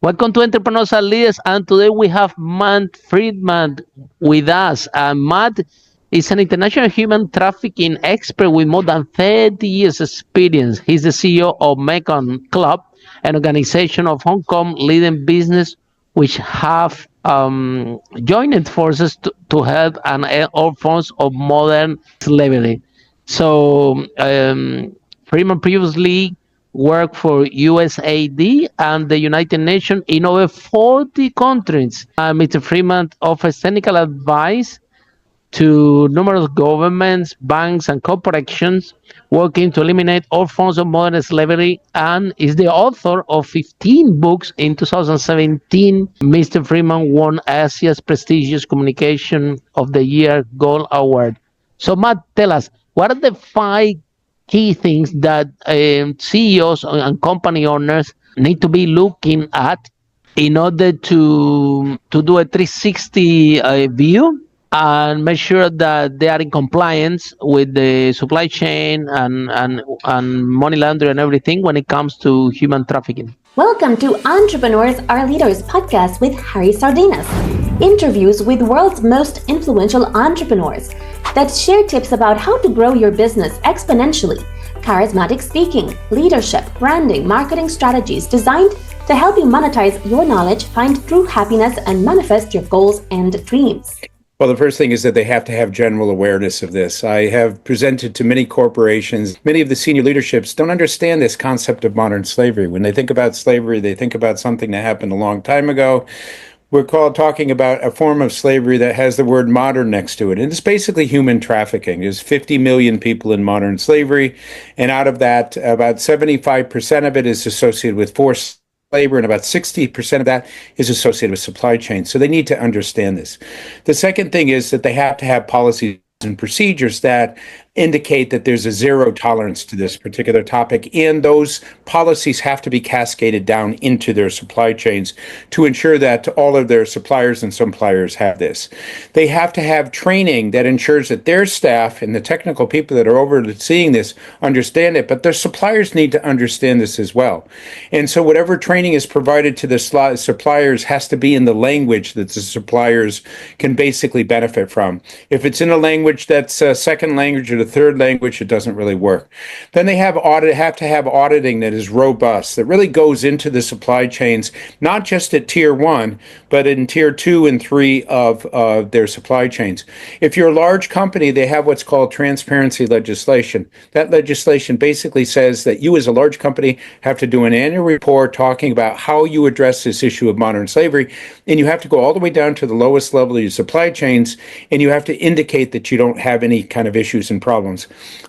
Welcome to Entrepreneurs and Leaders, and today we have Matt Friedman with us. Matt is an international human trafficking expert with more than 30 years experience. He's the CEO of Mekong Club, an organization of Hong Kong leading business which have joined forces to help and all forms of modern slavery. So Freeman previously worked for USAID and the United Nations in over 40 countries. Mr. Freeman offers technical advice to numerous governments, banks, and corporations working to eliminate all forms of modern slavery, and is the author of 15 books. In 2017, Mr. Freeman won Asia's prestigious Communication of the Year Gold Award. So, Matt, tell us, what are the five key things that CEOs and company owners need to be looking at in order to do a 360 view and make sure that they are in compliance with the supply chain and money laundering and everything when it comes to human trafficking? Welcome to Entrepreneurs Are Leaders podcast with Harry Sardinas. Interviews with world's most influential entrepreneurs that share tips about how to grow your business exponentially. Charismatic speaking, leadership, branding, marketing strategies designed to help you monetize your knowledge, find true happiness, and manifest your goals and dreams. Well, the first thing is that they have to have general awareness of this. I have presented to many corporations. Many of the senior leaderships don't understand this concept of modern slavery. When they think about slavery, they think about something that happened a long time ago. We're talking about a form of slavery that has the word modern next to it. And it's basically human trafficking. There's 50 million people in modern slavery. And out of that, about 75% of it is associated with forced labor, and about 60% of that is associated with supply chains. So they need to understand this. The second thing is that they have to have policies and procedures that indicate that there's a zero tolerance to this particular topic, and those policies have to be cascaded down into their supply chains to ensure that all of their suppliers and suppliers have this. They have to have training that ensures that their staff and the technical people that are overseeing this understand it, but their suppliers need to understand this as well. And so whatever training is provided to the suppliers has to be in the language that the suppliers can basically benefit from. If it's in a language that's a second language or the third language, it doesn't really work. Then they have to have auditing that is robust, that really goes into the supply chains, not just at tier 1, but in tier 2 and 3 of their supply chains. If you're a large company, they have what's called transparency legislation. That legislation basically says that you as a large company have to do an annual report talking about how you address this issue of modern slavery, and you have to go all the way down to the lowest level of your supply chains, and you have to indicate that you don't have any kind of issues and problems.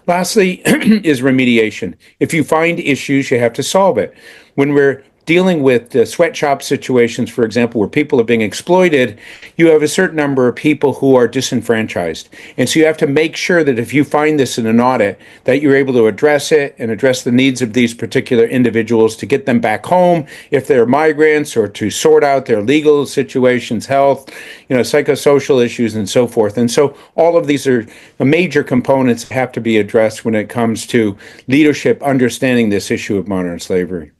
Lastly is remediation. If you find issues, you have to solve it. When we're dealing with sweatshop situations, for example, where people are being exploited, you have a certain number of people who are disenfranchised. And so you have to make sure that if you find this in an audit, that you're able to address it and address the needs of these particular individuals to get them back home if they're migrants, or to sort out their legal situations, health, psychosocial issues, and so forth. And so all of these are major components that have to be addressed when it comes to leadership understanding this issue of modern slavery.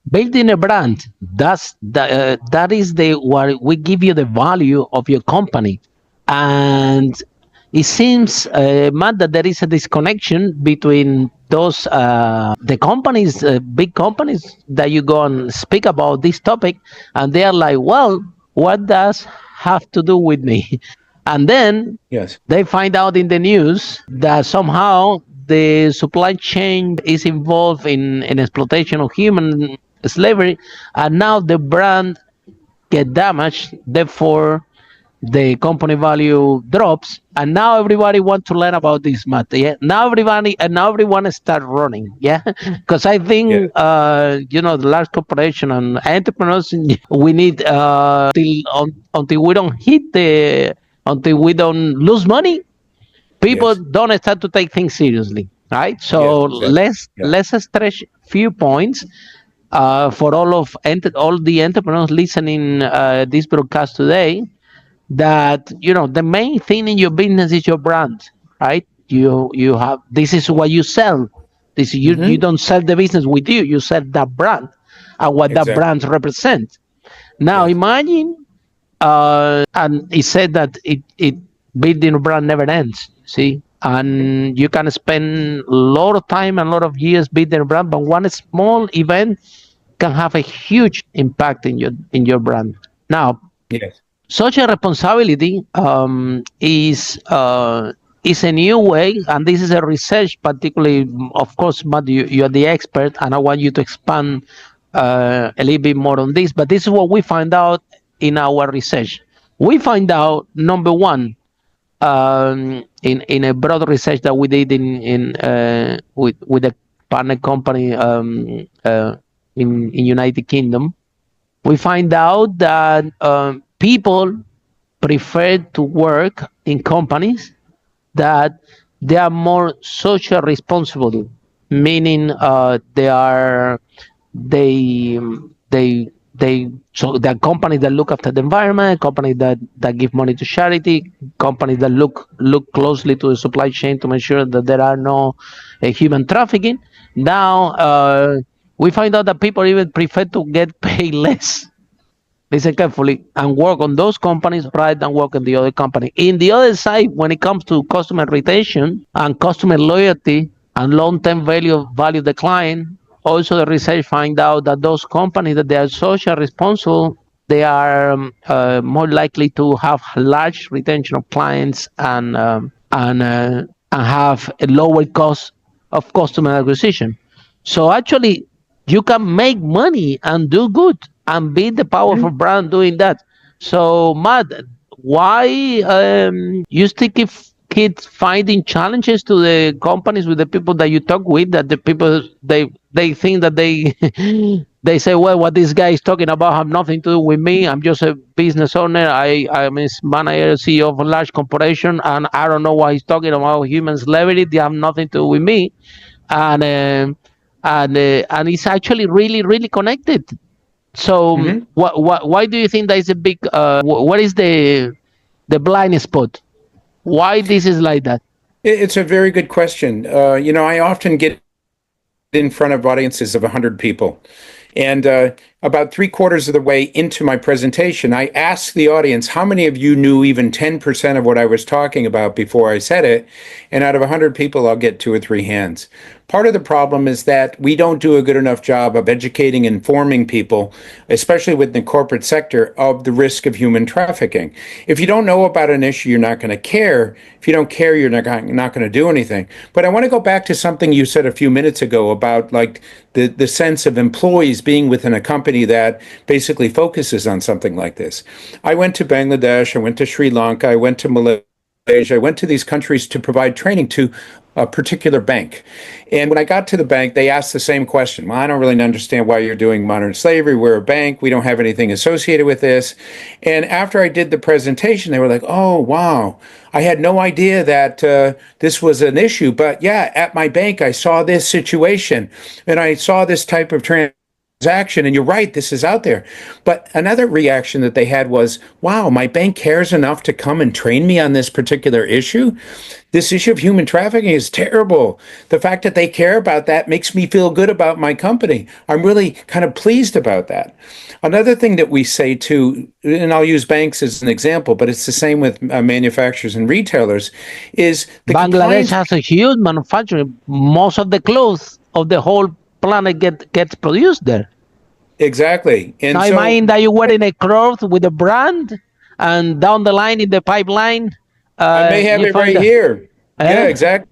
Building a brand, that is what we give you the value of your company. And it seems, Matt, that there is a disconnection between those the companies, big companies that you go and speak about this topic, and they are like, well, what does have to do with me? And then they find out in the news that somehow the supply chain is involved in exploitation of human slavery, and now the brand get damaged, therefore the company value drops, and now everybody want to learn about this matter. Yeah, now everyone start running. Yeah, because I think the large corporation and entrepreneurs, we need until we don't until we don't lose money, people don't start to take things seriously, right? So let's stretch few points for all the entrepreneurs listening this broadcast today, that the main thing in your business is your brand, right? You have, this is what you sell. This you don't sell the business with you sell that brand. and what that Exactly. brands represent. Now Yes. imagine, and he said that it building a brand never ends. See, and you can spend a lot of time and a lot of years building a brand, but one small event can have a huge impact in your brand. Now, Yes. social responsibility is a new way, and this is a research, particularly, of course, Matt, you are the expert, and I want you to expand a little bit more on this. But this is what we find out in our research. We find out, number one, in a broad research that we did with a partner company in United Kingdom, we find out that people prefer to work in companies that they are more social responsible, meaning they so they're companies that look after the environment, companies that give money to charity, companies that look closely to the supply chain to make sure that there are no human trafficking. Now we find out that people even prefer to get paid less, listen carefully, and work on those companies rather than work on the other company. In the other side, when it comes to customer retention and customer loyalty and long-term value decline, also the research find out that those companies that they are social responsible, they are more likely to have large retention of clients and have a lower cost of customer acquisition. So actually, you can make money and do good and be the powerful brand doing that. So Matt, why you still keep finding challenges to the companies with the people that you talk with, that the people they think that they they say, well, what this guy is talking about have nothing to do with me. I'm just a business owner. I'm a manager, CEO of a large corporation, and I don't know why he's talking about human slavery. They have nothing to do with me, and and it's actually really connected. So why do you think that is a big? What is the blind spot? Why this is like that? It's a very good question. I often get in front of audiences of 100 people. And about 3/4 of the way into my presentation, I asked the audience, how many of you knew even 10% of what I was talking about before I said it? And out of 100 people, I'll get 2 or 3 hands. Part of the problem is that we don't do a good enough job of educating and informing people, especially within the corporate sector, of the risk of human trafficking. If you don't know about an issue, you're not going to care. If you don't care, you're not going to do anything. But I want to go back to something you said a few minutes ago about like the sense of employees being within a company that basically focuses on something like this. I went to Bangladesh, I went to Sri Lanka, I went to Malaysia, I went to these countries to provide training to a particular bank. And when I got to the bank, they asked the same question. Well, I don't really understand why you're doing modern slavery. We're a bank. We don't have anything associated with this. And after I did the presentation, they were like, oh, wow. I had no idea that this was an issue. But yeah, at my bank, I saw this situation and I saw this type of transaction, and you're right, this is out there. But another reaction that they had was, wow, my bank cares enough to come and train me on this particular issue. This issue of human trafficking is terrible. The fact that they care about that makes me feel good about my company. I'm really kind of pleased about that. Another thing that we say too, and I'll use banks as an example, but it's the same with manufacturers and retailers, is the Bangladesh has a huge manufacturing. Most of the clothes of the whole planet gets produced there. Exactly. And now so, imagine that you're wearing a cloth with a brand, and down the line in the pipeline, I may have it right here. Yeah, exactly.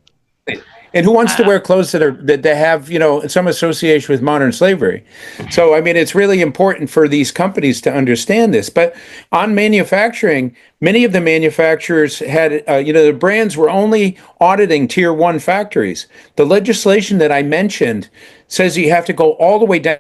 And who wants to wear clothes that have, some association with modern slavery? So, I mean, it's really important for these companies to understand this. But on manufacturing, many of the manufacturers had, the brands were only auditing tier 1 factories. The legislation that I mentioned says you have to go all the way down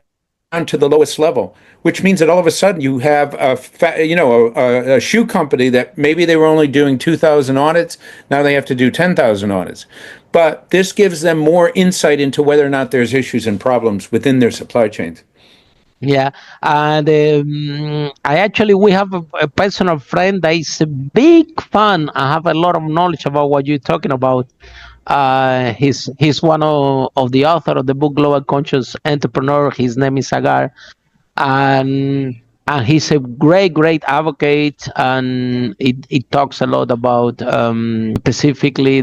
to the lowest level, which means that all of a sudden you have a shoe company that maybe they were only doing 2,000 audits. Now they have to do 10,000 audits. But this gives them more insight into whether or not there's issues and problems within their supply chains. Yeah, and we have a personal friend that is a big fan. I have a lot of knowledge about what you're talking about. He's one of the author of the book Global Conscious Entrepreneur. His name is Sagar. and he's a great advocate, and it talks a lot about specifically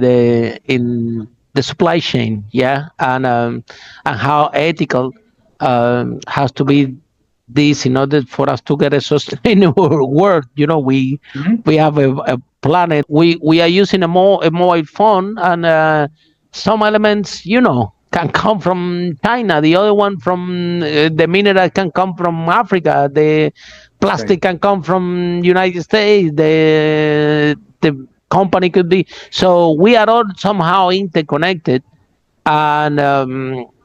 in the supply chain, yeah, and how ethical has to be this in order for us to get a sustainable world. We have a planet. We are using a mobile phone, and some elements, can come from China. The other one from the mineral can come from Africa. The plastic can come from United States. The company could be. So we are all somehow interconnected, and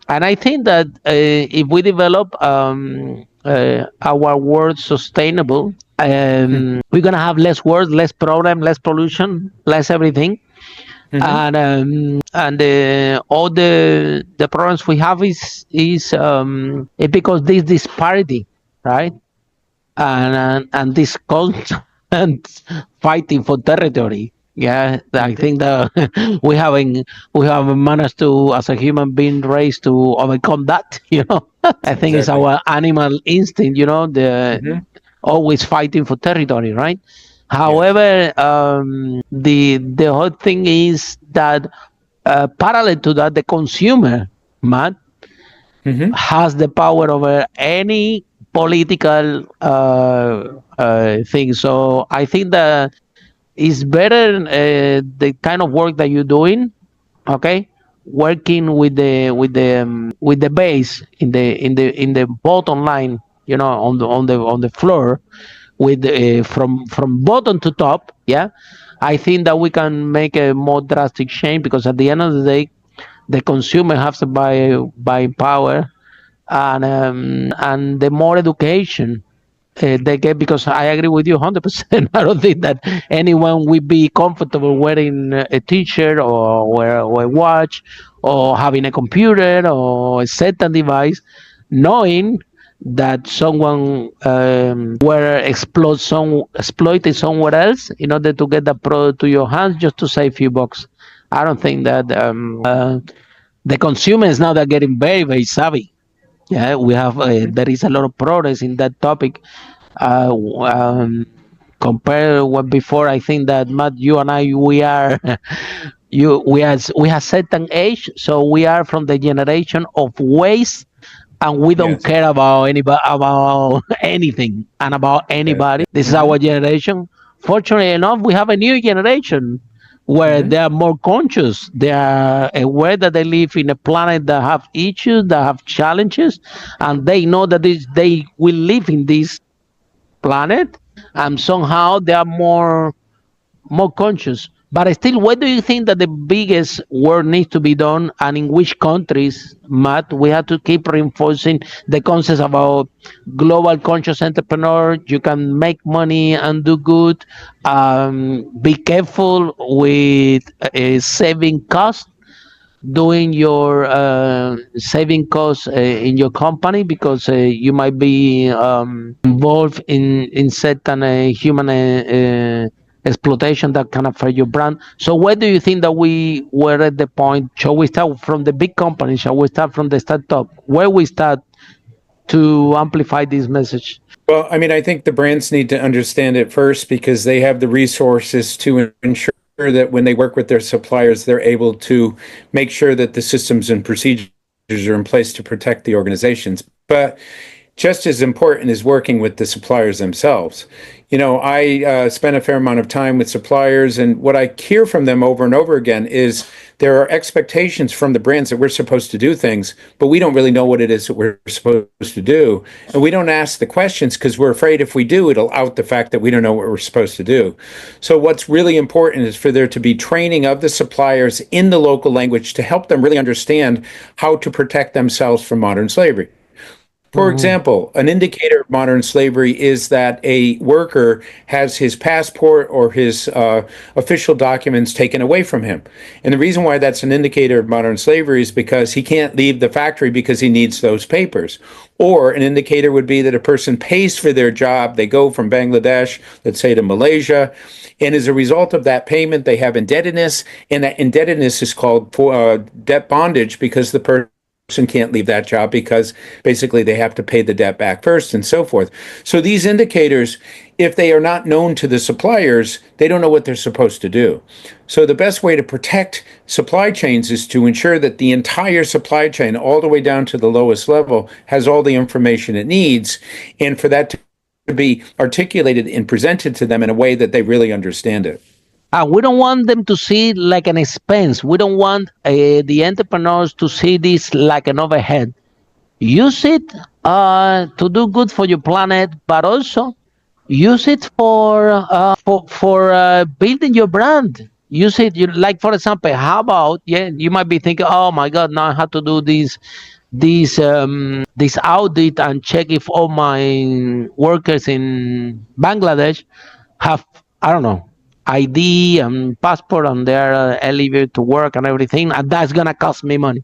I think that if we develop our world sustainable, we're gonna have less wars, less problem, less pollution, less everything, and all the problems we have is it because this disparity, right? And this constant fighting for territory. Yeah, I think that we have managed to, as a human being race, to overcome that. I think it's Exactly. our animal instinct. The always fighting for territory, right? Yes. However, the whole thing is that parallel to that, the consumer, Matt, has the power over any political thing. So I think that it's better the kind of work that you're doing, okay, working with the base in the bottom line, on the floor, with from bottom to top. Yeah, I think that we can make a more drastic change, because at the end of the day, the consumer has to buy power, and the more education they get, because I agree with you 100%. I don't think that anyone will be comfortable wearing a t-shirt, or a watch, or having a computer or a certain device, knowing that someone were exploited somewhere else in order to get that product to your hands, just to save a few bucks. I don't think that the consumers now, they're getting very savvy. Yeah, we have there is a lot of progress in that topic. Uh, um, Compare what before. I think that, Matt, you and I, we are we have certain age, so we are from the generation of waste, and we don't Yes. care about anybody, about anything, and about Yes. anybody. This is our generation. Fortunately enough, we have a new generation where they are more conscious. They are aware that they live in a planet that have issues, that have challenges, and they know that they will live in this planet, and somehow they are more conscious. But still, where do you think that the biggest work needs to be done, and in which countries, Matt, we have to keep reinforcing the concepts about global conscious entrepreneur? You can make money and do good. Be careful with saving costs, doing your saving costs in your company, because you might be involved in certain human exploitation that can affect your brand. So where do you think that we were at the point? Shall we start from the big company? Shall we start from the startup? Where we start to amplify this message? Well, I mean, I think the brands need to understand it first, because they have the resources to ensure that when they work with their suppliers, they're able to make sure that the systems and procedures are in place to protect the organizations. But just as important is working with the suppliers themselves. I spend a fair amount of time with suppliers, and what I hear from them over and over again is there are expectations from the brands that we're supposed to do things, but we don't really know what it is that we're supposed to do. And we don't ask the questions because we're afraid if we do, it'll out the fact that we don't know what we're supposed to do. So what's really important is for there to be training of the suppliers in the local language to help them really understand how to protect themselves from modern slavery. For example, an indicator of modern slavery is that a worker has his passport or his official documents taken away from him. And the reason why that's an indicator of modern slavery is because he can't leave the factory because he needs those papers. Or an indicator would be that a person pays for their job. They go from Bangladesh, let's say, to Malaysia. And as a result of that payment, they have indebtedness. And that indebtedness is called debt bondage, because the person person can't leave that job because basically they have to pay the debt back first and so forth. So these indicators, if they are not known to the suppliers, they don't know what they're supposed to do. So the best way to protect supply chains is to ensure that the entire supply chain, all the way down to the lowest level, has all the information it needs, and for that to be articulated and presented to them in a way that they really understand it. We don't want them to see it like an expense. We don't want the entrepreneurs to see this like an overhead. Use it to do good for your planet, but also use it for building your brand. Use it, like for example, how about, yeah, you might be thinking, oh my God, now I have to do this audit and check if all my workers in Bangladesh have, I don't know, ID and passport, and they're eligible to work and everything, and that's gonna cost me money.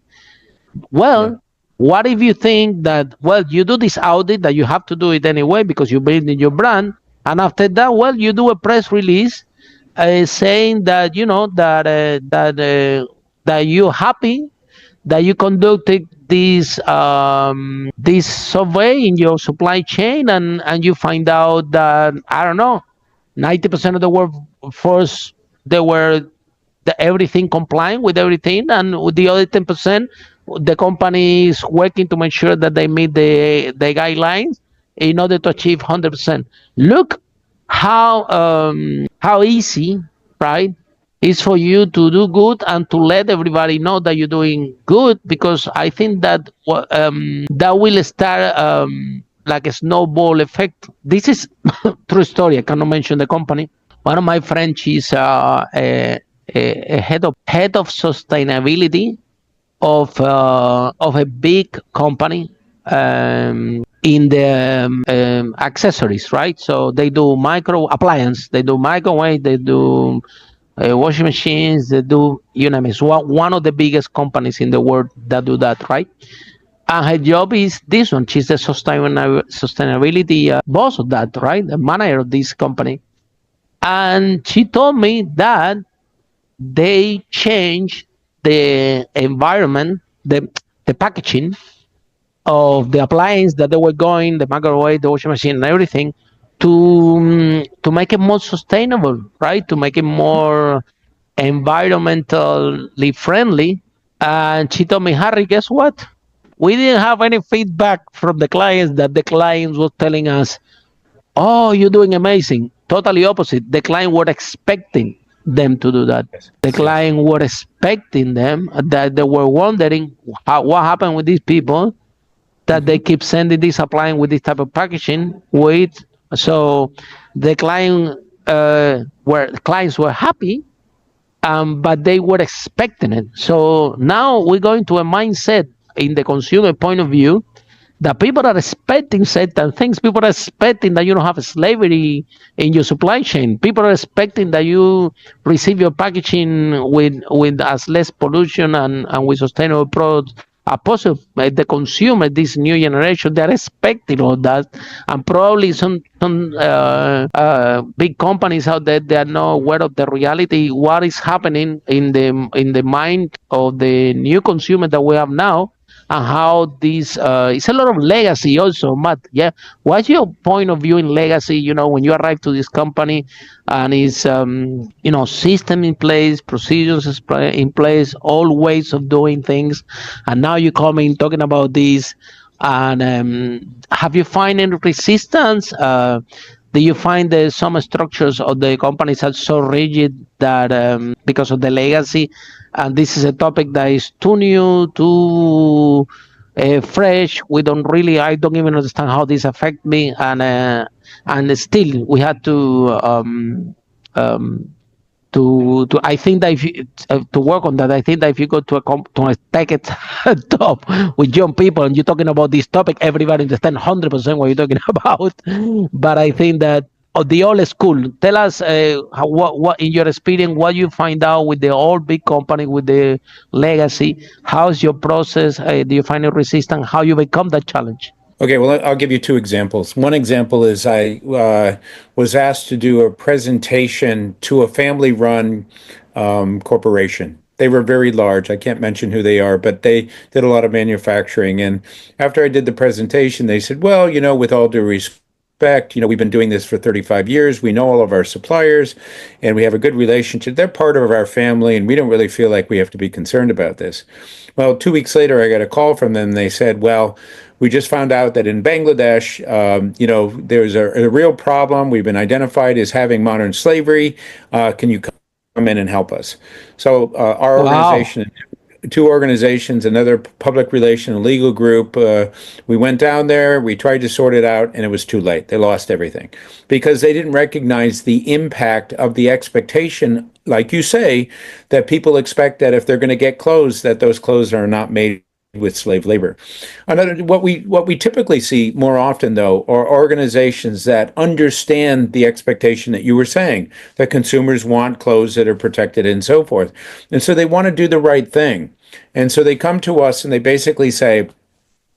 Well, Yeah. what if you think that, well, you do this audit that you have to do it anyway because you're building your brand, and after that, well, you do a press release saying that that you're happy that you conducted this survey in your supply chain, and you find out that, I don't know, 90% of the workforce, they were everything compliant with everything, and with the other 10%, the company is working to make sure that they meet the guidelines in order to achieve 100%. Look how easy, right, is for you to do good and to let everybody know that you're doing good, because I think that that will start like a snowball effect. This is true story. I cannot mention the company. One of my friends, she's a head of sustainability of a big company in the accessories, right? So they do micro appliance, they do microwave, they do washing machines, they do, you name it. It's one of the biggest companies in the world that do that, right? And her job is this one. She's the sustainability boss of that, right? The manager of this company. And she told me that they changed the environment, the packaging of the appliance that they were going, the microwave, the washing machine, and everything, to make it more sustainable, right? To make it more environmentally friendly. And she told me, Harry, guess what? We didn't have any feedback from the clients that the clients was telling us, oh, you're doing amazing. Totally opposite. The client were expecting them to do that. Yes. The client were expecting them, that they were wondering what happened with these people, that they keep sending this applying with this type of packaging with. So the clients were happy, but they were expecting it. So now we're going to a mindset in the consumer point of view that people are expecting certain things. People are expecting that you don't have slavery in your supply chain. People are expecting that you receive your packaging with as less pollution and with sustainable products as possible. The consumer, this new generation, they're expecting all that, and probably some big companies out there, they are not aware of the reality, what is happening in the mind of the new consumer that we have now, and how this it's a lot of legacy also, Matt. Yeah, what's your point of view in legacy? When you arrive to this company, and it's system in place, procedures in place, all ways of doing things, and now you come in talking about this, and have you find any resistance? Do you find that some structures of the companies are so rigid that because of the legacy, and this is a topic that is too new, too fresh? I don't even understand how this affect me, and still we had to I think that if you to work on that, I think that if you go to a tech top with young people and you're talking about this topic, everybody understands 100% what you're talking about. But I think that the old school, tell us what in your experience, what you find out with the old big company, with the legacy. How's your process? Do you find it resistant? How you become that challenge? Okay, well, I'll give you two examples. One example is I was asked to do a presentation to a family-run corporation. They were very large. I can't mention who they are, but they did a lot of manufacturing. And after I did the presentation, they said, well, with all due respect, we've been doing this for 35 years. We know all of our suppliers and we have a good relationship. They're part of our family and we don't really feel like we have to be concerned about this. Well, 2 weeks later, I got a call from them. They said, well, we just found out that in Bangladesh, there's a real problem. We've been identified as having modern slavery. Can you come in and help us? So our organization, two organizations, another public relation and legal group, we went down there, we tried to sort it out, and it was too late. They lost everything because they didn't recognize the impact of the expectation, like you say, that people expect that if they're going to get clothes, that those clothes are not made with slave labor. What we typically see more often, though, are organizations that understand the expectation that you were saying, that consumers want clothes that are protected and so forth. And so they want to do the right thing. And so they come to us and they basically say,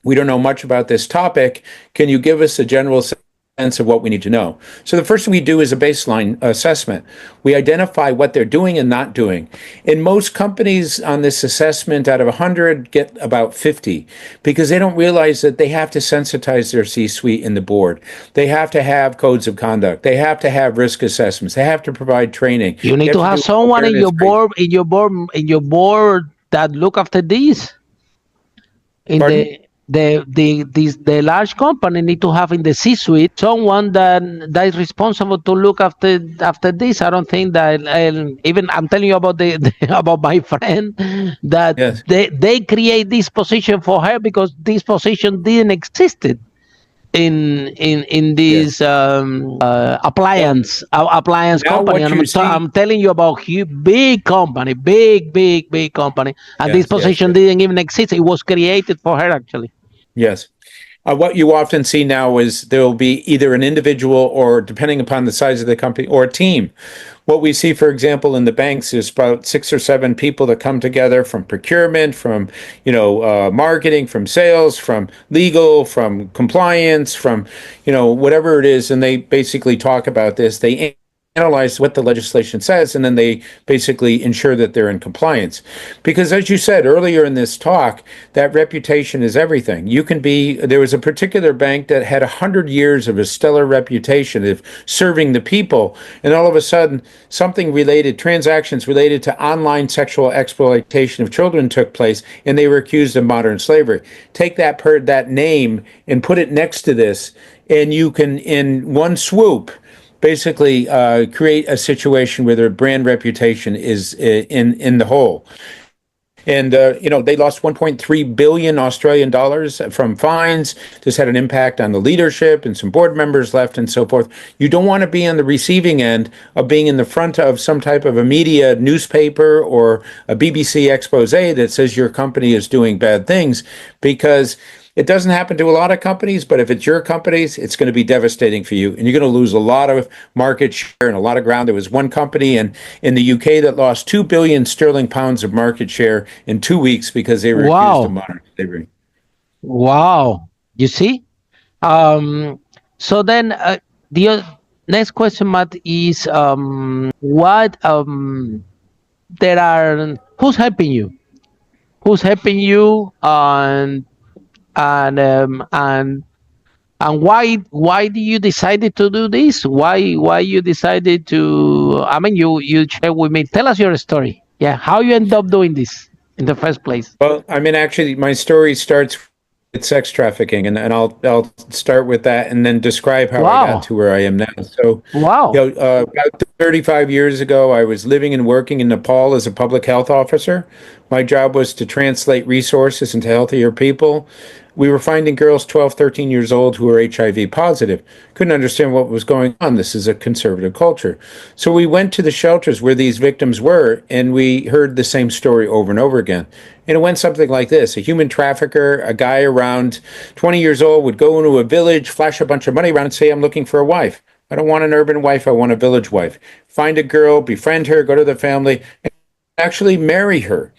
we don't know much about this topic. Can you give us a general sense of what we need to know? So the first thing we do is a baseline assessment. We identify what they're doing and not doing. In most companies on this assessment, out of 100, get about 50 because they don't realize that they have to sensitize their C-suite and the board. They have to have codes of conduct. They have to have risk assessments. They have to provide training. You need to have someone in your board that look after this. The large company need to have in the C-suite someone that is responsible to look after this. I don't think that even I'm telling you about about my friend that Yes. they create this position for her because this position didn't existed in this appliance company. And I'm telling you about big company, big company, and this position didn't even exist. It was created for her actually. Yes. What you often see now is there will be either an individual or, depending upon the size of the company, or a team. What we see, for example, in the banks is about 6 or 7 people that come together from procurement, from marketing, from sales, from legal, from compliance, from whatever it is, and they basically talk about this. They analyze what the legislation says, and then they basically ensure that they're in compliance. Because as you said earlier in this talk, that reputation is everything. There was a particular bank that had 100 years of a stellar reputation of serving the people, and all of a sudden, transactions related to online sexual exploitation of children took place, and they were accused of modern slavery. Take that name and put it next to this, and you can, in one swoop, basically create a situation where their brand reputation is in the hole. And, they lost 1.3 billion Australian dollars from fines. This had an impact on the leadership and some board members left and so forth. You don't want to be on the receiving end of being in the front of some type of a media newspaper or a BBC expose that says your company is doing bad things, because it doesn't happen to a lot of companies, but if it's your companies, it's going to be devastating for you. And you're going to lose a lot of market share and a lot of ground. There was one company in the UK that lost 2 billion sterling pounds of market share in 2 weeks because they were accused of modern slavery. Wow. You see? So then the next question, Matt, is who's helping you? Who's helping you and why do you decided to do this? Why you decided to? I mean, you share with me. Tell us your story. Yeah, how you end up doing this in the first place? Well, I mean, actually, my story starts with sex trafficking, and I'll start with that, and then describe how I got to where I am now. So, about 35 years ago, I was living and working in Nepal as a public health officer. My job was to translate resources into healthier people. We were finding girls 12, 13 years old who were HIV positive. Couldn't understand what was going on. This is a conservative culture. So we went to the shelters where these victims were, and we heard the same story over and over again. And it went something like this. A human trafficker, a guy around 20 years old, would go into a village, flash a bunch of money around, and say, I'm looking for a wife. I don't want an urban wife. I want a village wife. Find a girl, befriend her, go to the family, actually marry her.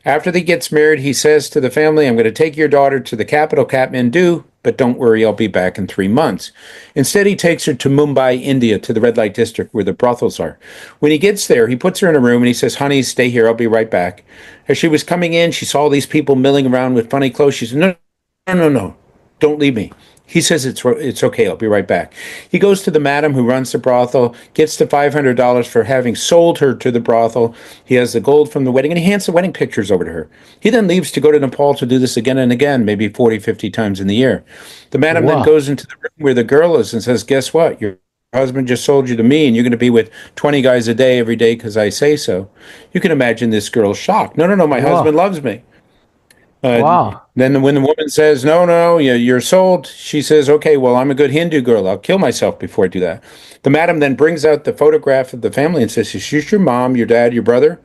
After he gets married, he says to the family, I'm going to take your daughter to the capital, Kathmandu, but don't worry, I'll be back in 3 months. Instead, he takes her to Mumbai, India, to the red light district where the brothels are. When he gets there, he puts her in a room and he says, honey, stay here, I'll be right back. As she was coming in, she saw these people milling around with funny clothes. She said, no, no, no, no, don't leave me. He says it's okay. I'll be right back. He goes to the madam who runs the brothel, gets the $500 for having sold her to the brothel. He has the gold from the wedding, and he hands the wedding pictures over to her. He then leaves to go to Nepal to do this again and again, maybe 40, 50 times in the year. The madam then Wow. goes into the room where the girl is and says, guess what? Your husband just sold you to me, and you're going to be with 20 guys a day every day because I say so. You can imagine this girl's shocked. No, no, no, my husband Wow. loves me. Uh, Wow. then when the woman says, no, no, you're sold, she says, okay, well, I'm a good Hindu girl. I'll kill myself before I do that. The madam then brings out the photograph of the family and says, is this your mom, your dad, your brother?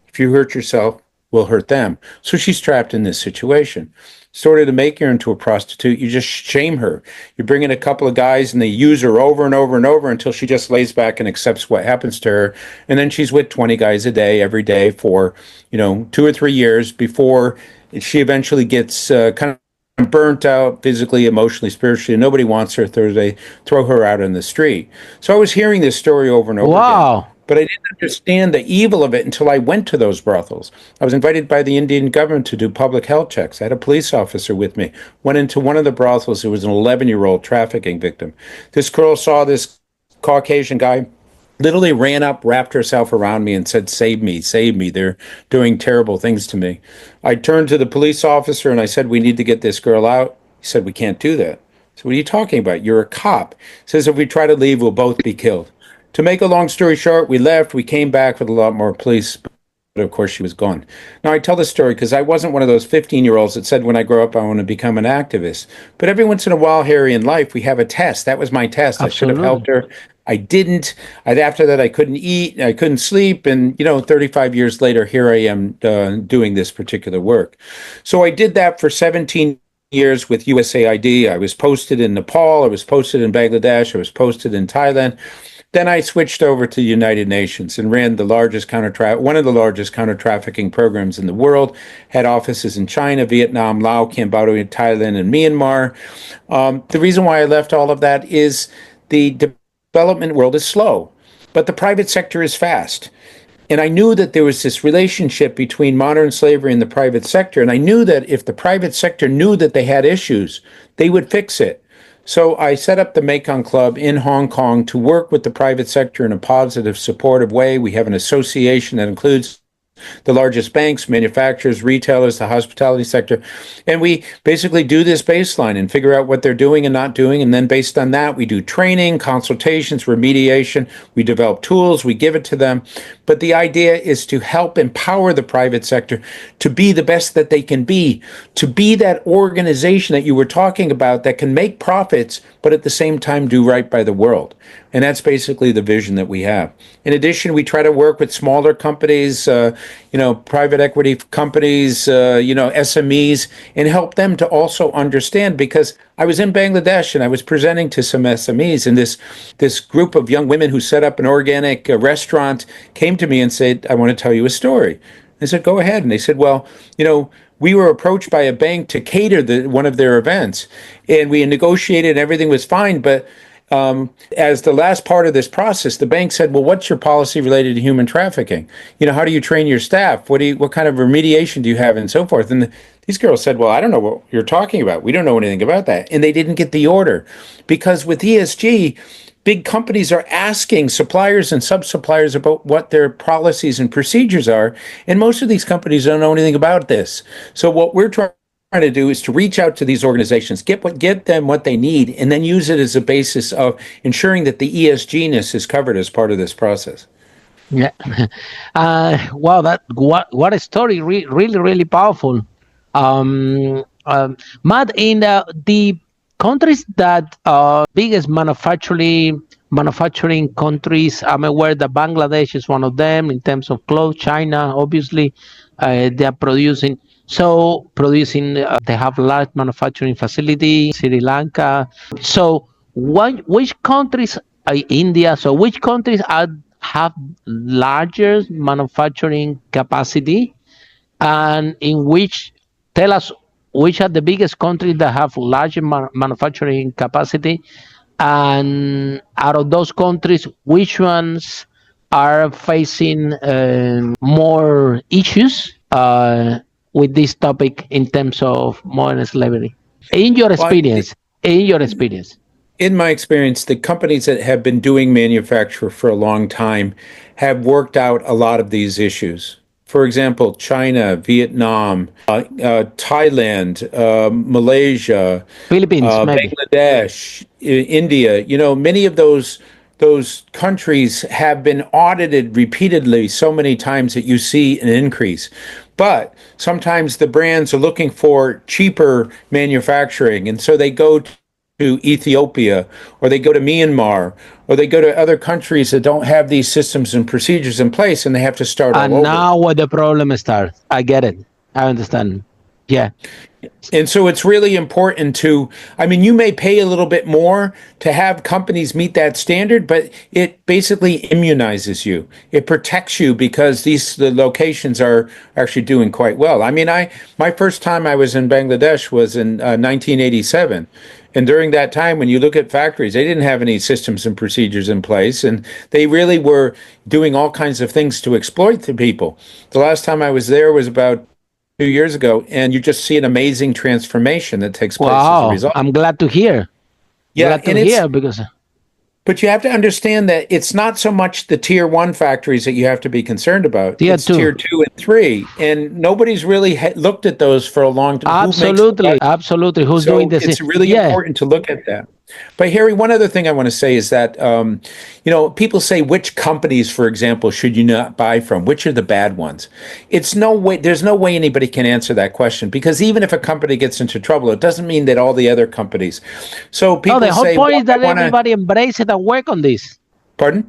If you hurt yourself, we'll hurt them. So she's trapped in this situation. Sort of to make her into a prostitute, you just shame her. You bring in a couple of guys and they use her over and over and over until she just lays back and accepts what happens to her. And then she's with 20 guys a day, every day for, 2 or 3 years before she eventually gets kind of burnt out physically, emotionally, spiritually. Nobody wants her, so they throw her out on the street. So I was hearing this story over and over again. Wow. But I didn't understand the evil of it until I went to those brothels. I was invited by the Indian government to do public health checks. I had a police officer with me. Went into one of the brothels. It was an 11-year-old trafficking victim. This girl saw this Caucasian guy, literally ran up, wrapped herself around me and said, save me, save me. They're doing terrible things to me. I turned to the police officer and I said, we need to get this girl out. He said, we can't do that. So what are you talking about? You're a cop. He says, if we try to leave, we'll both be killed. To make a long story short, we left. We came back with a lot more police, but of course she was gone. Now I tell this story because I wasn't one of those 15-year-olds that said when I grow up I want to become an activist. But every once in a while, Harry, in life, we have a test. That was my test. I should have Absolutely. helped her. I didn't. After that, I couldn't eat. I couldn't sleep. And, 35 years later, here I am doing this particular work. So I did that for 17 years with USAID. I was posted in Nepal. I was posted in Bangladesh. I was posted in Thailand. Then I switched over to the United Nations and ran one of the largest counter-trafficking programs in the world, had offices in China, Vietnam, Laos, Cambodia, Thailand, and Myanmar. The reason why I left all of that is the development world is slow, but the private sector is fast. And I knew that there was this relationship between modern slavery and the private sector. And I knew that if the private sector knew that they had issues, they would fix it. So I set up the Mekong Club in Hong Kong to work with the private sector in a positive, supportive way. We have an association that includes the largest banks, manufacturers, retailers, the hospitality sector. And we basically do this baseline and figure out what they're doing and not doing. And then based on that, we do training, consultations, remediation. We develop tools, we give it to them. But the idea is to help empower the private sector to be the best that they can be, to be that organization that you were talking about that can make profits, but at the same time do right by the world. And that's basically the vision that we have. In addition, we try to work with smaller companies, private equity companies, SMEs, and help them to also understand, because I was in Bangladesh and I was presenting to some SMEs, and this group of young women who set up an organic restaurant came to me and said, I want to tell you a story. I said, go ahead. And they said, well, we were approached by a bank to cater one of their events, and we negotiated and everything was fine, but as the last part of this process, the bank said, well, what's your policy related to human trafficking? How do you train your staff? What kind of remediation do you have, and so forth? And these girls said, well, I don't know what you're talking about. We don't know anything about that. And they didn't get the order because with ESG, big companies are asking suppliers and sub-suppliers about what their policies and procedures are. And most of these companies don't know anything about this. So what we're trying to do is to reach out to these organizations, get them what they need, and then use it as a basis of ensuring that the ESG-ness is covered as part of this process. Yeah. Wow. What a story. Really, really powerful. Matt, in the countries that are biggest manufacturing countries, I'm aware that Bangladesh is one of them in terms of clothes. China, obviously, they are producing. They have large manufacturing facility, Sri Lanka. So which countries, India, so which countries have larger manufacturing capacity, and in which tell us which are the biggest countries that have larger manufacturing capacity, and out of those countries, which ones are facing more issues with this topic in terms of modern slavery? In your Well, experience, in your experience. in my experience, the companies that have been doing manufacture for a long time have worked out a lot of these issues. For example, China, Vietnam, Thailand, Malaysia, Philippines, maybe. Bangladesh, India. Many of those countries have been audited repeatedly so many times that you see an increase. But sometimes the brands are looking for cheaper manufacturing, and so they go to Ethiopia, or they go to Myanmar, or they go to other countries that don't have these systems and procedures in place, and they have to start all And over. now where the problem starts. I get it. I understand. Yeah. And so it's really important you may pay a little bit more to have companies meet that standard, but it basically immunizes you. It protects you because the locations are actually doing quite well. My first time I was in Bangladesh was in 1987. And during that time, when you look at factories, they didn't have any systems and procedures in place, and they really were doing all kinds of things to exploit the people. The last time I was there was about 2 years ago, and you just see an amazing transformation that takes place as a Wow. result. I'm glad to hear. Yeah, Glad to hear because but you have to understand that it's not so much the tier one factories that you have to be concerned about. Tier It's two. tier 2 and 3, and nobody's really looked at those for a long time. absolutely, absolutely. Who's doing So this? it's really Yeah. important to look at that. But Harry, one other thing I want to say is that people say which companies, for example, should you not buy from? Which are the bad ones? It's no way. There's no way anybody can answer that question, because even if a company gets into trouble, it doesn't mean that all the other companies. So people No, the whole say, point well, is that I wanna, everybody embrace it and work on this. pardon?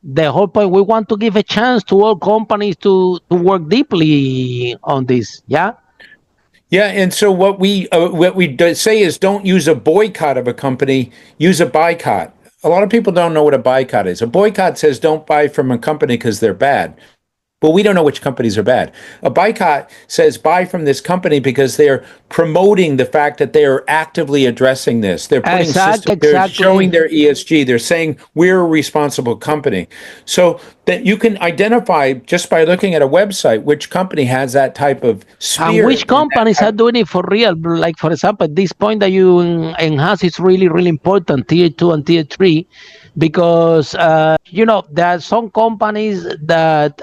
The whole point, we want to give a chance to all companies to work deeply on this. Yeah. Yeah, and so what we say is, don't use a boycott of a company, use a BICOT. A lot of people don't know what a BICOT is. A boycott says don't buy from a company because they're bad. But we don't know which companies are bad. A BICOT says buy from this company because they're promoting the fact that they are actively addressing this. They're putting systems, they're showing their ESG. They're saying we're a responsible company. So that you can identify just by looking at a website which company has that type of spirit. And which companies are doing it for real? Like, for example, this point that you enhance is really, really important, tier 2 and tier 3, because there are some companies that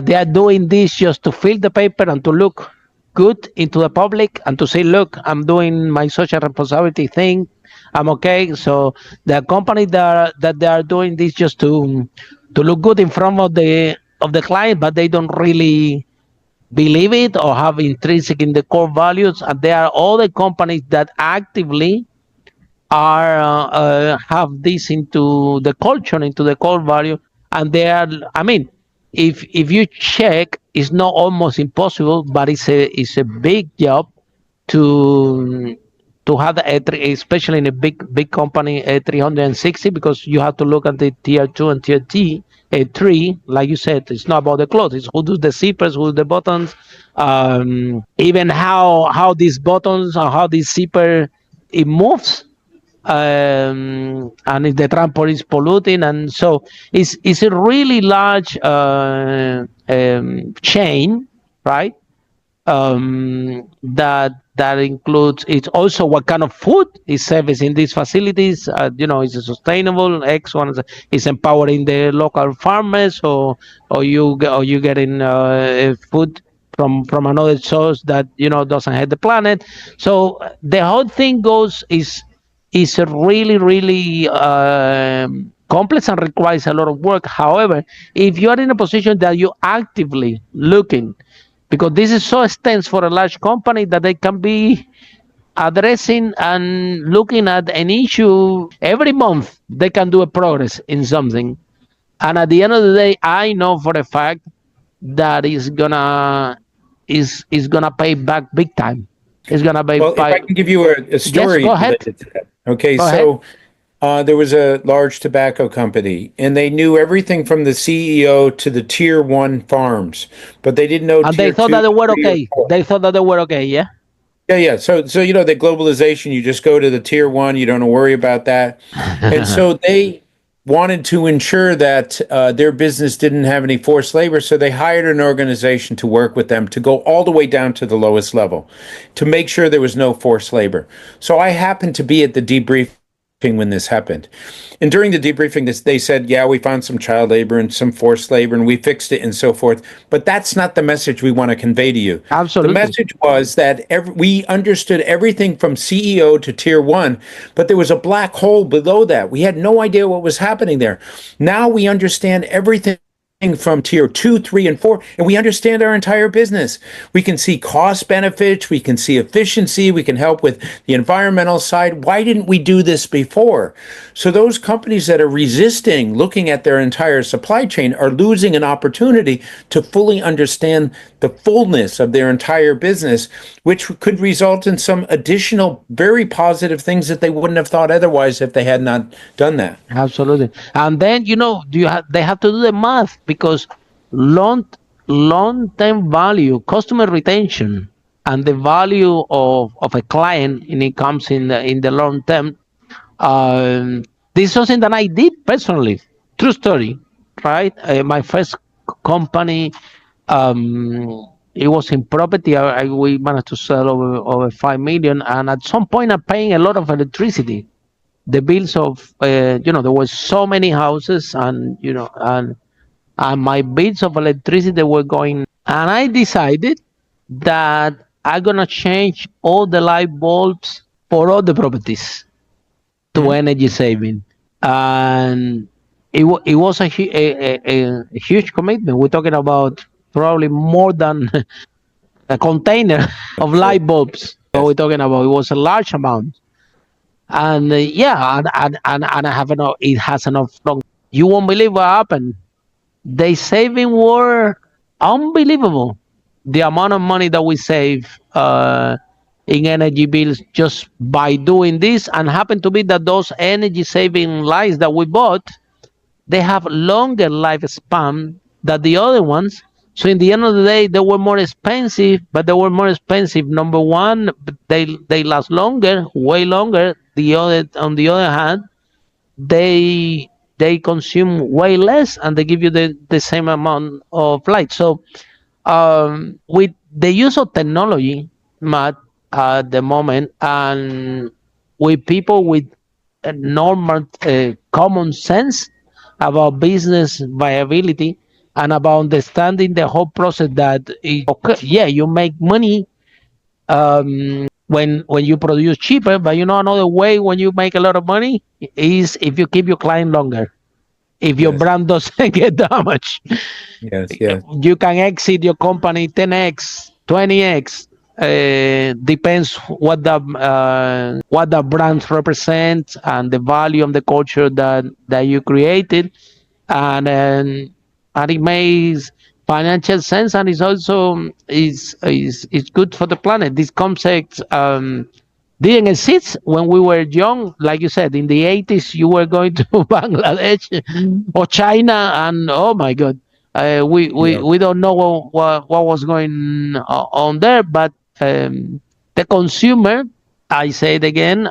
they are doing this just to fill the paper and to look good into the public and to say, look, I'm doing my social responsibility thing, I'm okay. So the companies that they are doing this just to look good in front of the client, but they don't really believe it or have intrinsic in the core values. And there are other companies that actively are have this into the culture, into the core value, and they are. I mean, if you check, it's not almost impossible, but it's a big job to have the A3, especially in a big company, A360, because you have to look at the tier 2 and tier 3. Like you said, it's not about the clothes. It's who does the zippers, who do the buttons, even how these buttons or how this zipper it moves. And if the transport is polluting, and so it's a really large chain, right? That includes, it's also what kind of food is serviced in these facilities. Is it sustainable? X one is empowering the local farmers, or you getting food from another source that doesn't hurt the planet. So the whole thing is a really, really complex and requires a lot of work. However, if you are in a position that you're actively looking, because this is so extensive for a large company that they can be addressing and looking at an issue every month, they can do a progress in something. And at the end of the day, I know for a fact that is gonna pay back big time. It's gonna pay. Well, if I can give you a story Yes, go ahead. related to that. Okay, Go so there was a large tobacco company, and they knew everything from the CEO to the tier one farms, but they didn't know And they tier thought two, that they were three, or okay. four. They thought that they were okay. Yeah. Yeah, yeah. So the globalization, you just go to the tier one, you don't worry about that. And so they wanted to ensure that their business didn't have any forced labor. So they hired an organization to work with them to go all the way down to the lowest level to make sure there was no forced labor. So I happened to be at the debriefing when this happened. And during the debriefing, they said, yeah, we found some child labor and some forced labor and we fixed it and so forth. But that's not the message we want to convey to you. The Absolutely. message was that we understood everything from CEO to tier one, but there was a black hole below that. We had no idea what was happening there. Now we understand everything from tier two, three, and four, and we understand our entire business. We can see cost benefits, we can see efficiency, we can help with the environmental side. Why didn't we do this before? So those companies that are resisting looking at their entire supply chain are losing an opportunity to fully understand the fullness of their entire business, which could result in some additional very positive things that they wouldn't have thought otherwise if they had not done that. Absolutely. And then they have to do the math because long term value, customer retention, and the value of a client, and it comes in the long term. This is something that I did personally. True story, right? My first company, it was in property. We managed to sell over 5 million, and at some point, I'm paying a lot of electricity. The bills of there were so many houses, and and my bills of electricity were going, and I decided that I'm gonna change all the light bulbs for all the properties to energy saving, and it was a huge commitment. We're talking about probably more than a container of Sure. light bulbs. So Yes. we're talking about, it was a large amount. And yeah, and I have enough. It has enough long. You won't believe what happened. They saving were unbelievable. The amount of money that we save in energy bills just by doing this, and happen to be that those energy saving lights that we bought, they have longer lifespan than the other ones. So in the end of the day, they were more expensive, but they were more expensive. Number one, they last longer, way longer. On the other hand, they consume way less, and they give you the same amount of light. So with the use of technology, Matt, at the moment, and with people with a normal common sense about business viability and about understanding the whole process, that okay, yeah, you make money when you produce cheaper, but another way when you make a lot of money is if you keep your client longer. If your Yes. brand doesn't get damaged, Yes. Yes. you can exit your company 10x, 20x. Depends what the brand represents and the value of the culture that you created, and it makes financial sense, and it's also is good for the planet. This concept didn't exist when we were young. Like you said, in the 80s, you were going to Bangladesh or China, and oh my God, Yeah. we don't know what was going on there. But the consumer, I say it again,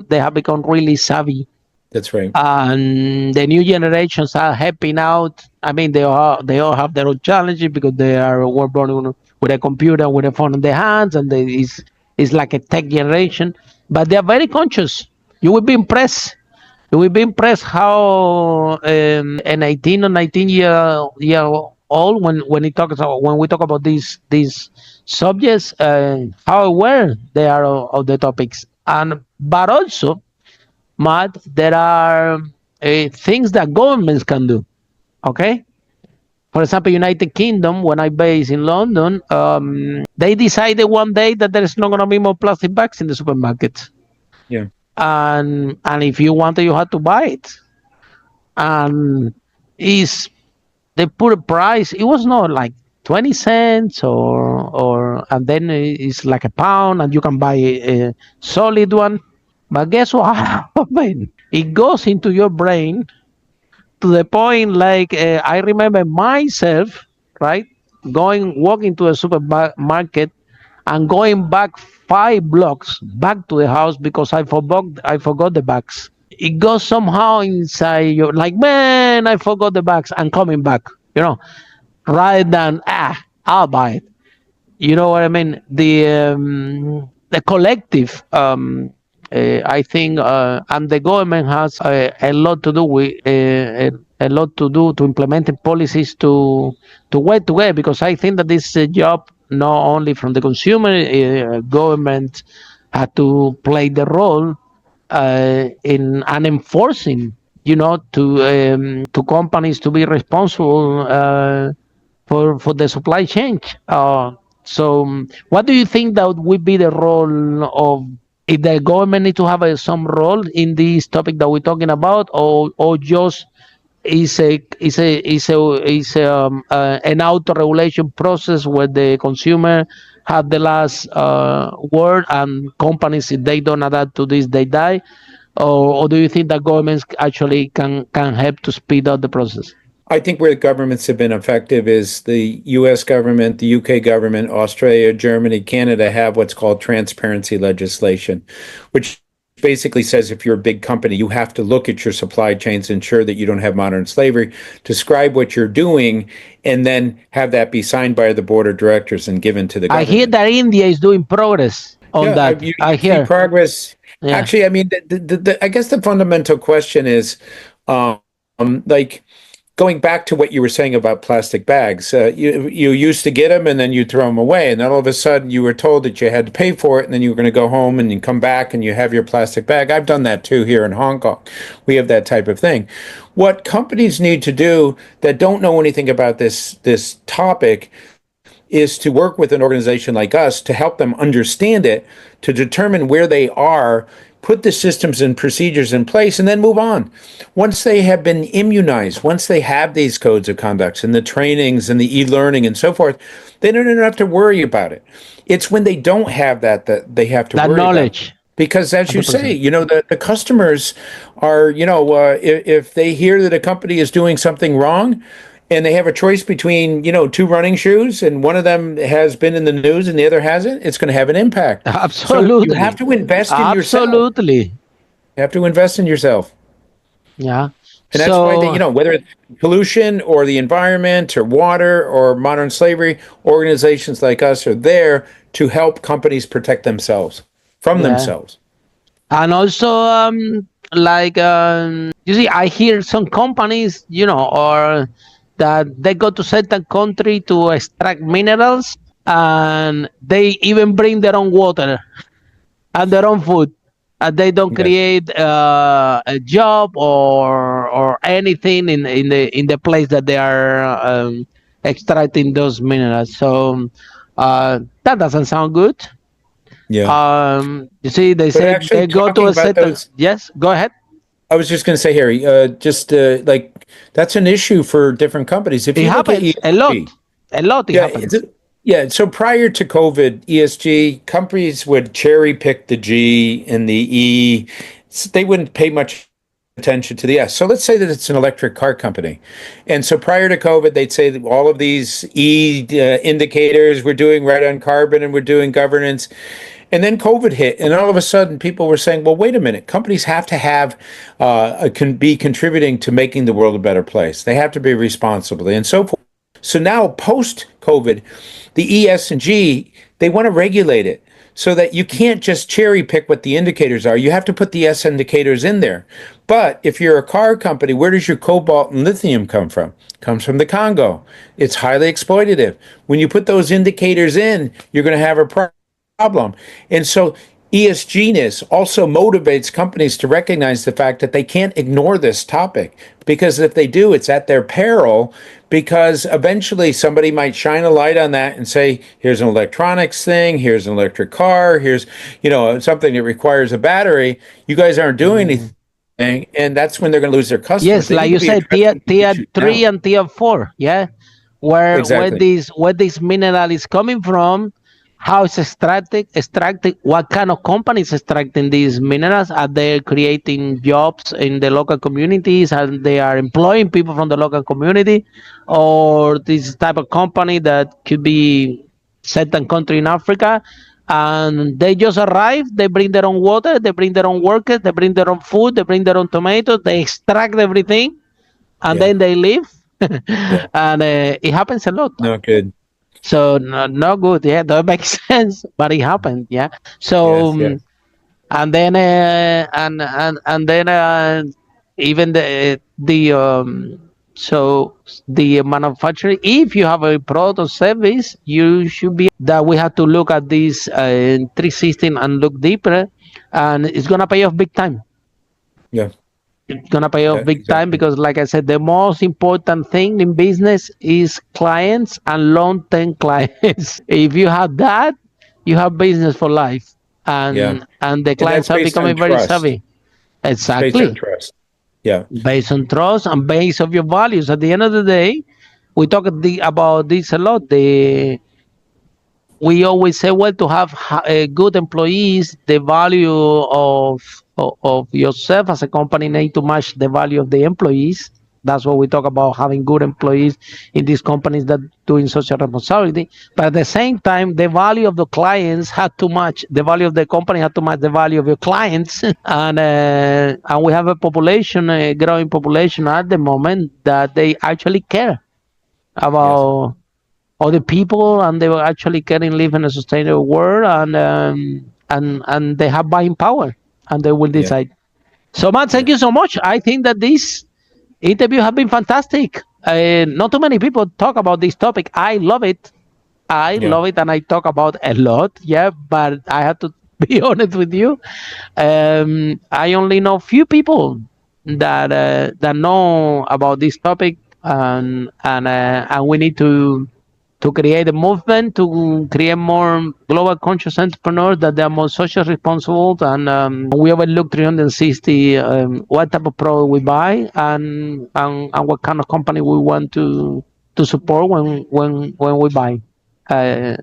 they have become really savvy, That's right. and the new generations are helping out. I mean, they all have their own challenges because were born with a computer, with a phone in their hands, and it's like a tech generation. But they are very conscious. You will be impressed. You will be impressed how an 18 or 19 year old, when we talk about these subjects, how aware they are of the topics, and but also, Matt, there are things that governments can do. Okay, for example, United Kingdom, when I base in London, they decided one day that there is not going to be more plastic bags in the supermarket, Yeah. and if you want it, you have to buy it. And is they put a price. It was not like 20 cents, and then it's like a pound, and you can buy a solid one. But guess what happened? It goes into your brain to the point like I remember myself, right, walking to a supermarket and going back 5 blocks back to the house because I forgot the bags. It goes somehow inside you, like, man, I forgot the bags, and coming back, you know, rather than I'll buy it. You know what I mean? The collective, I think, and the government has a lot to do with a lot to do to implementing policies to work together, because I think that this is a job not only from the consumer. Government had to play the role in and enforcing, to companies to be responsible for the supply chain. What do you think that would be the role of, if the government need to have some role in this topic that we're talking about, or just is an auto regulation process where the consumer have the last word, and companies, if they don't adapt to this, they die, or do you think that governments actually can help to speed up the process? I think where the governments have been effective is the US government, the UK government, Australia, Germany, Canada have what's called transparency legislation, which basically says if you're a big company, you have to look at your supply chains, ensure that you don't have modern slavery, describe what you're doing, and then have that be signed by the board of directors and given to the I government. hear that India is doing progress on that. You I see hear. progress. Yeah. Actually, I mean, I guess the fundamental question is, like, going back to what you were saying about plastic bags, you used to get them and then you throw them away, and then all of a sudden you were told that you had to pay for it, and then you were going to go home and you come back and you have your plastic bag. I've done that too here in Hong Kong. We have that type of thing. What companies need to do that don't know anything about this topic is to work with an organization like us to help them understand it, to determine where they are, put the systems and procedures in place, and then move on. Once they have been immunized, once they have these codes of conduct and the trainings and the e-learning and so forth, they don't have to worry about it. It's when they don't have that they have to worry knowledge. about it. Because as you 100%. say, the customers are, if they hear that a company is doing something wrong, and they have a choice between, two running shoes, and one of them has been in the news and the other hasn't, it's going to have an impact. Absolutely. So you have to invest in yourself. Absolutely. You have to invest in yourself. Yeah. And that's why, whether it's pollution or the environment or water or modern slavery, organizations like us are there to help companies protect themselves from themselves. And also, you see, I hear some companies, or that they go to certain country to extract minerals, and they even bring their own water and their own food, and they don't create a job or anything in the place that they are extracting those minerals. So that doesn't sound good. Yeah. You see, they say they go to a certain. Yes, go ahead. I was just going to say, Harry, like that's an issue for different companies. If It you look at happens ESG, a lot. It happens. So prior to COVID, ESG companies would cherry pick the G and the E. They wouldn't pay much attention to the S. So let's say that it's an electric car company. And so prior to COVID, they'd say that all of these E indicators, we're doing right on carbon and we're doing governance. And then COVID hit, and all of a sudden people were saying, well, wait a minute, companies have to have, can be contributing to making the world a better place. They have to be responsible and so forth. So now post-COVID, the E, S, and G, they want to regulate it so that you can't just cherry pick what the indicators are. You have to put the S indicators in there. But if you're a car company, where does your cobalt and lithium come from? It comes from the Congo. It's highly exploitative. When you put those indicators in, you're going to have a problem. And so ESG-ness also motivates companies to recognize the fact that they can't ignore this topic, because if they do, it's at their peril, because eventually somebody might shine a light on that and say, here's an electronics thing, here's an electric car, here's, something that requires a battery. You guys aren't doing anything. And that's when they're going to lose their customers. Yes, like you said, tier 3 and tier 4, where this mineral is coming from, how it's extracted, what kind of companies extracting these minerals. Are they creating jobs in the local communities and they are employing people from the local community, or this type of company that could be certain country in Africa, and they just arrive, they bring their own water, they bring their own workers, they bring their own food, they bring their own tomatoes, they extract everything, and Yeah. then they leave. Yeah. And it happens a lot. No good. So no good. Yeah, that makes sense, but it happened. Yeah. So Yes. Yes. and then and then even so the manufacturer, if you have a product or service, you should be that we have to look at this 316 and look deeper, and it's gonna pay off big time. Yeah. It's gonna pay off big time Exactly. because, like I said, the most important thing in business is clients and long-term clients. If you have that, you have business for life, Yeah. and the And that's clients are based on becoming very trust. savvy. It's based on Exactly, trust. Yeah. based on trust and based of your values. At the end of the day, we talk about this a lot. We always say, well, to have good employees, the value of yourself as a company need to match the value of the employees. That's what we talk about, having good employees in these companies that doing social responsibility. But at the same time, the value of the clients had to match the value of the company, had to match the value of your clients. And we have a population, a growing population at the moment, that they actually care Yes. about other people, and they will actually can live in a sustainable world, and they have buying power, and they will Yeah. decide. So, Matt, Yeah. thank you so much. I think that this interview has been fantastic. Not too many people talk about this topic. I love it. I Yeah. love it, and I talk about a lot. Yeah, but I have to be honest with you. I only know few people that know about this topic, and we need to create a movement to create more global conscious entrepreneurs that they are more socially responsible, and we overlook 360 what type of product we buy, and what kind of company we want to support when we buy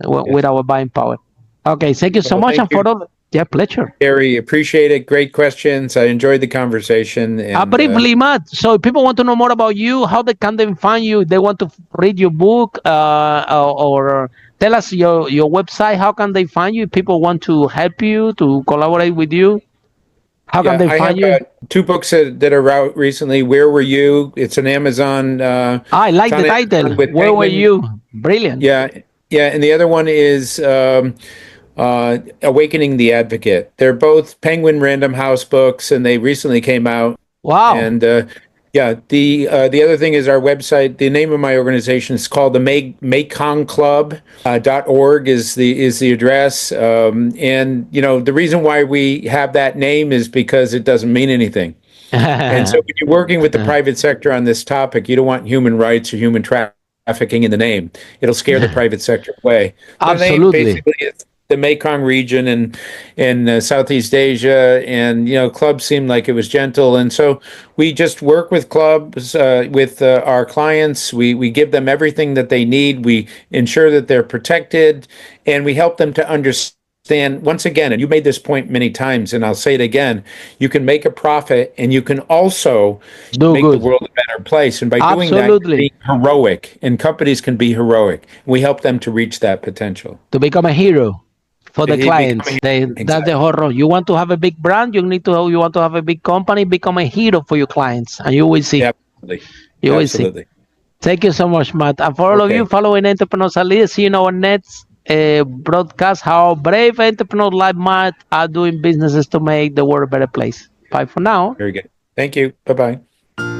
with Yes. our buying power. Okay, thank you so Well, much, thank and for you, all, yeah, pleasure. Gary. Appreciate it. Great questions. I enjoyed the conversation. And Briefly, Matt. So, if people want to know more about you, how can they find you? They want to read your book, or tell us your website. How can they find you? If people want to help you, to collaborate with you, how can yeah, they I have find you? two books that are out recently. Where Were You? It's an Amazon. I It's like on the title. Amazon with Where were Penguin. you? Brilliant. Yeah. Yeah. And the other one is Awakening the Advocate. They're both Penguin Random House books, and they recently came out. Wow. And yeah, the other thing is our website. The name of my organization is called the Mekong Club. .org is the address. And the reason why we have that name is because it doesn't mean anything. And so when you're working with the private sector on this topic, you don't want human rights or human trafficking in the name. It'll scare the private sector away. The name Absolutely. basically is the Mekong region and in Southeast Asia, and clubs seemed like it was gentle, and so we just work with clubs, with our clients. We give them everything that they need. We ensure that they're protected, and we help them to understand. Once again, and you made this point many times, and I'll say it again, you can make a profit, and you can also Do make the good. world a better place. And by doing that, you're Absolutely. being heroic, and companies can be heroic. We help them to reach that potential. To become a hero for the Become clients. a That's exactly. the whole role. You want to have a big brand, you want to have a big company, become a hero for your clients, and you will see. Absolutely. You will see. Absolutely. Thank you so much, Matt. And for all of Okay. you following Entrepreneurs and Leaders, see you in our next broadcast how brave entrepreneurs like Matt are doing businesses to make the world a better place. Bye for now. Very good. Thank you. Bye-bye.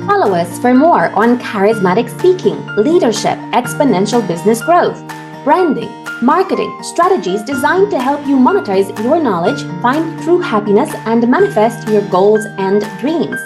Follow us for more on charismatic speaking, leadership, exponential business growth, branding, marketing, strategies designed to help you monetize your knowledge, find true happiness, and manifest your goals and dreams.